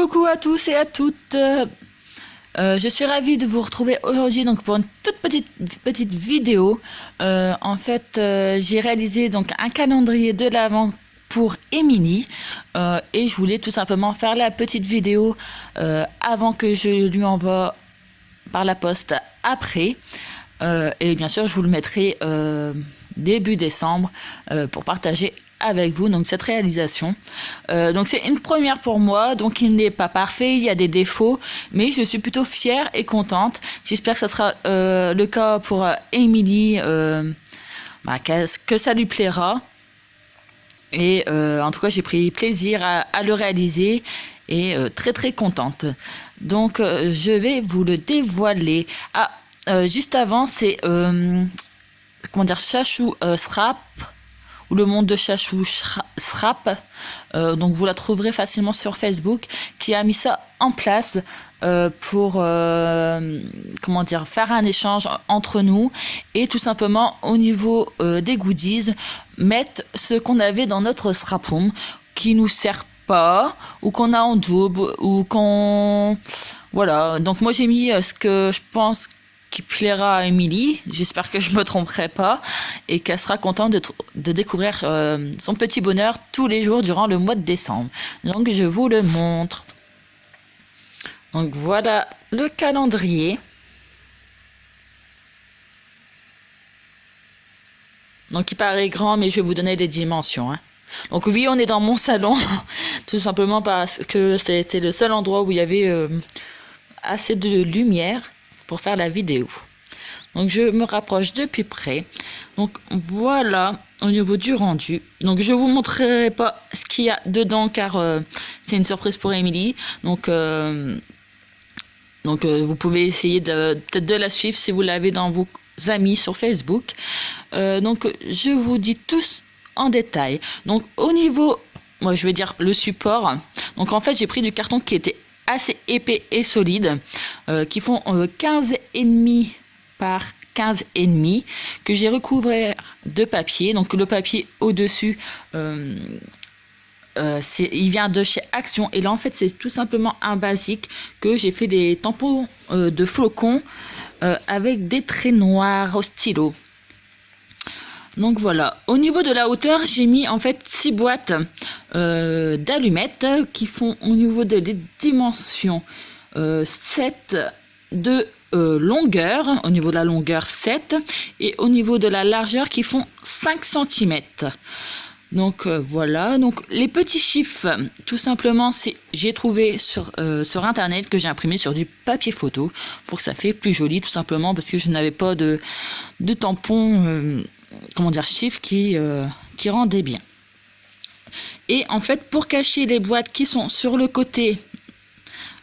Coucou à tous et à toutes. Je suis ravie de vous retrouver aujourd'hui donc pour une toute petite vidéo. J'ai réalisé donc un calendrier de l'Avent pour Émilie et je voulais tout simplement faire la petite vidéo avant que je lui envoie par la poste après. Et bien sûr, je vous le mettrai début décembre pour partager avec vous donc cette réalisation. Donc c'est une première pour moi, donc il n'est pas parfait, il y a des défauts, mais je suis plutôt fière et contente. J'espère que ça sera le cas pour Émilie, que ça lui plaira. Et en tout cas, j'ai pris plaisir à le réaliser et très contente. Donc je vais vous le dévoiler. Juste avant, c'est Chachou Srap, ou le monde de Chachou Srap. Donc vous la trouverez facilement sur Facebook, qui a mis ça en place pour faire un échange entre nous et tout simplement au niveau des goodies mettre ce qu'on avait dans notre Srapoum qui nous sert pas ou qu'on a en double ou qu'on voilà. Donc moi j'ai mis ce que je pense qui plaira à Émilie, j'espère que je me tromperai pas et qu'elle sera contente de découvrir son petit bonheur tous les jours durant le mois de décembre. Donc je vous le montre. Donc voilà le calendrier. Donc il paraît grand, mais je vais vous donner les dimensions. Donc oui, on est dans mon salon, tout simplement parce que c'était le seul endroit où il y avait assez de lumière pour faire la vidéo. Donc je me rapproche de plus près. Donc voilà au niveau du rendu. Donc je vous montrerai pas ce qu'il y a dedans car c'est une surprise pour Émilie. Donc vous pouvez essayer peut-être de la suivre si vous l'avez dans vos amis sur Facebook. Donc je vous dis tous en détail. Donc au niveau, moi je vais dire le support. Donc en fait j'ai pris du carton qui était assez épais et solide, qui font 15,5 par 15,5, que j'ai recouvert de papier. Donc le papier au dessus il vient de chez Action, et là en fait c'est tout simplement un basique que j'ai fait des tampons de flocons avec des traits noirs au stylo. Donc voilà, au niveau de la hauteur, j'ai mis en fait 6 boîtes d'allumettes qui font au niveau de les dimensions 7 de longueur, au niveau de la longueur 7, et au niveau de la largeur qui font 5 cm. Donc voilà, donc les petits chiffres, tout simplement, j'ai trouvé sur internet, que j'ai imprimé sur du papier photo pour que ça fait plus joli, tout simplement parce que je n'avais pas de tampon chiffres qui rendaient bien. Et en fait, pour cacher les boîtes qui sont sur le côté,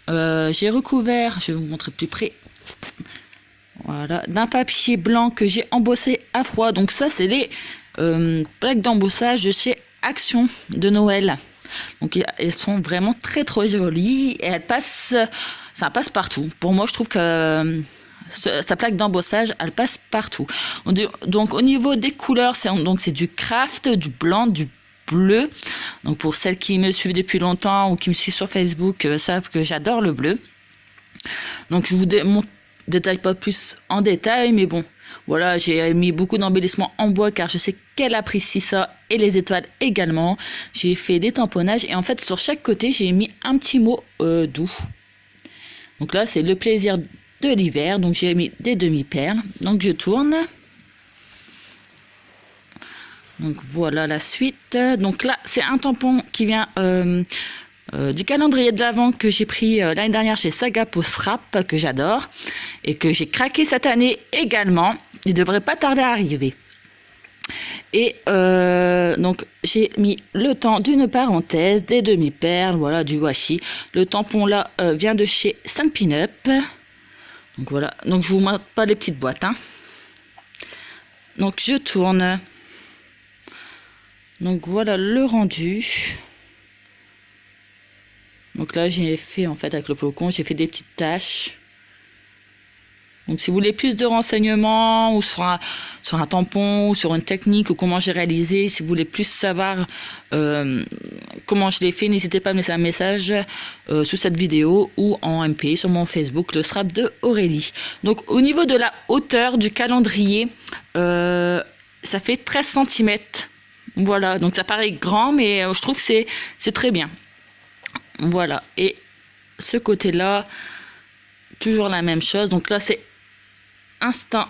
j'ai recouvert, je vais vous montrer plus près, voilà, d'un papier blanc que j'ai embossé à froid. Donc ça, c'est les plaques d'embossage de chez Action de Noël. Donc elles sont vraiment très jolies et ça passe partout. Pour moi, je trouve que sa plaque d'embossage, elle passe partout. Donc au niveau des couleurs, c'est du craft, du blanc, du bleu. Donc pour celles qui me suivent depuis longtemps ou qui me suivent sur Facebook savent que j'adore le bleu. Donc je vous détaille pas plus en détail, mais bon, voilà, j'ai mis beaucoup d'embellissements en bois car je sais qu'elle apprécie ça, et les étoiles également. J'ai fait des tamponnages et en fait sur chaque côté j'ai mis un petit mot doux. Donc là c'est le plaisir de l'hiver, donc j'ai mis des demi-perles. Donc je tourne. Donc voilà la suite. Donc là c'est un tampon qui vient du calendrier de l'Avent que j'ai pris l'année dernière chez Sagapo Srap, que j'adore et que j'ai craqué cette année également. Il devrait pas tarder à arriver. Et donc j'ai mis le temps d'une parenthèse, des demi-perles, voilà, du washi. Le tampon là vient de chez Saint Pin-Up. Donc voilà, donc je vous montre pas les petites boîtes. Donc je tourne. Donc voilà le rendu. Donc là j'ai fait en fait avec le flocon, j'ai fait des petites taches. Donc si vous voulez plus de renseignements ou sur un tampon ou sur une technique ou comment j'ai réalisé, si vous voulez plus savoir comment je l'ai fait, n'hésitez pas à me laisser un message sous cette vidéo ou en MP sur mon Facebook, le strap de Aurélie. Donc au niveau de la hauteur du calendrier, ça fait 13 cm. Voilà, donc ça paraît grand, mais je trouve que c'est très bien. Voilà, et ce côté-là, toujours la même chose. Donc là, c'est Instant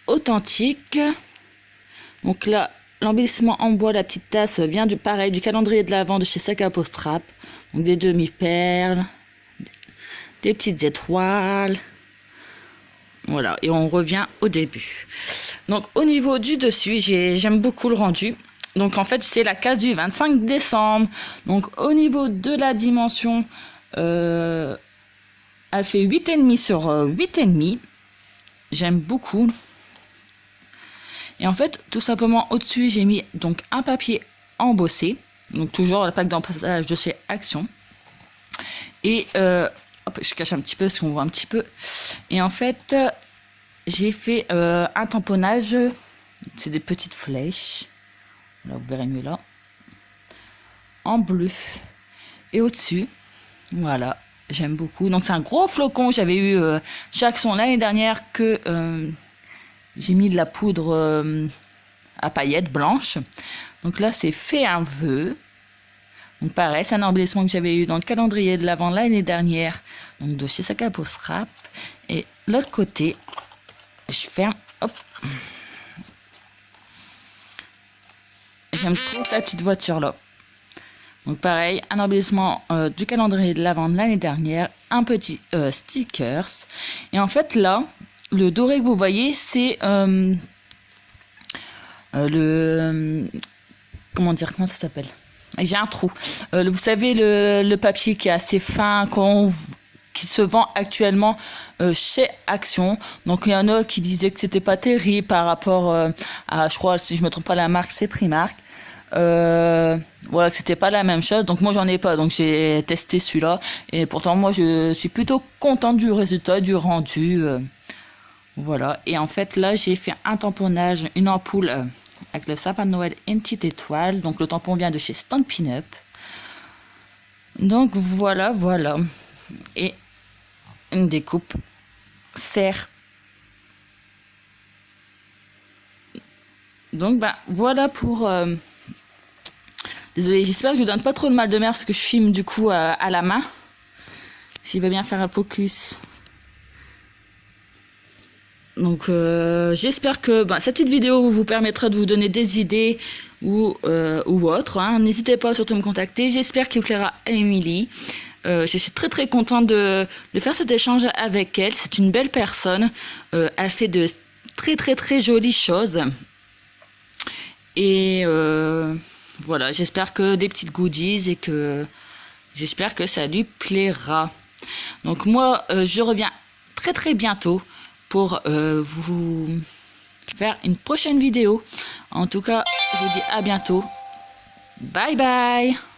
Authentique. Donc là, l'embellissement en bois, la petite tasse vient du calendrier de l'Avent de chez Sac à Peau Strap. Donc des demi-perles, des petites étoiles. Voilà, et on revient au début. Donc au niveau du dessus, j'aime beaucoup le rendu. Donc en fait, c'est la case du 25 décembre. Donc au niveau de la dimension, elle fait 8,5 sur 8,5. J'aime beaucoup. Et en fait, tout simplement au-dessus, j'ai mis donc un papier embossé. Donc toujours la plaque d'embossage de chez Action. Et hop, je cache un petit peu parce qu'on voit un petit peu. Et en fait, j'ai fait un tamponnage. C'est des petites flèches. Là, vous verrez mieux là. En bleu. Et au-dessus, voilà. J'aime beaucoup. Donc c'est un gros flocon. J'avais eu chez Action l'année dernière que j'ai mis de la poudre à paillettes blanches. Donc là c'est fait un vœu. Donc pareil, c'est un embellissement que j'avais eu dans le calendrier de l'Avent l'année dernière. Donc de chez Sac à Peau Strap. Et l'autre côté, je ferme. Hop. J'aime trop cette petite voiture là. Donc pareil, un embellissement du calendrier de l'Avent de l'année dernière, un petit stickers. Et en fait là, le doré que vous voyez, c'est comment ça s'appelle? J'ai un trou. Vous savez, le papier qui est assez fin, qui se vend actuellement chez Action. Donc il y en a qui disaient que c'était pas terrible par rapport à, je crois, si je me trompe pas, la marque, c'est Primark. Voilà, que c'était pas la même chose. Donc moi j'en ai pas, donc j'ai testé celui-là et pourtant moi je suis plutôt contente du résultat, du rendu. Voilà, et en fait là j'ai fait un tamponnage, une ampoule avec le sapin de Noël et une petite étoile. Donc le tampon vient de chez Stampin' Up. Donc voilà, et une découpe serre. Donc ben voilà pour désolée, j'espère que je vous donne pas trop de mal de mer parce que je filme du coup à la main. S'il veut bien faire un focus. Donc j'espère que cette petite vidéo vous permettra de vous donner des idées ou autre. Hein. N'hésitez pas surtout à me contacter. J'espère qu'il plaira à Émilie. Je suis très contente de faire cet échange avec elle. C'est une belle personne. Elle fait de très jolies choses. Et voilà, j'espère que des petites goodies et que j'espère que ça lui plaira. Donc moi, je reviens très bientôt pour vous faire une prochaine vidéo. En tout cas, je vous dis à bientôt. Bye bye.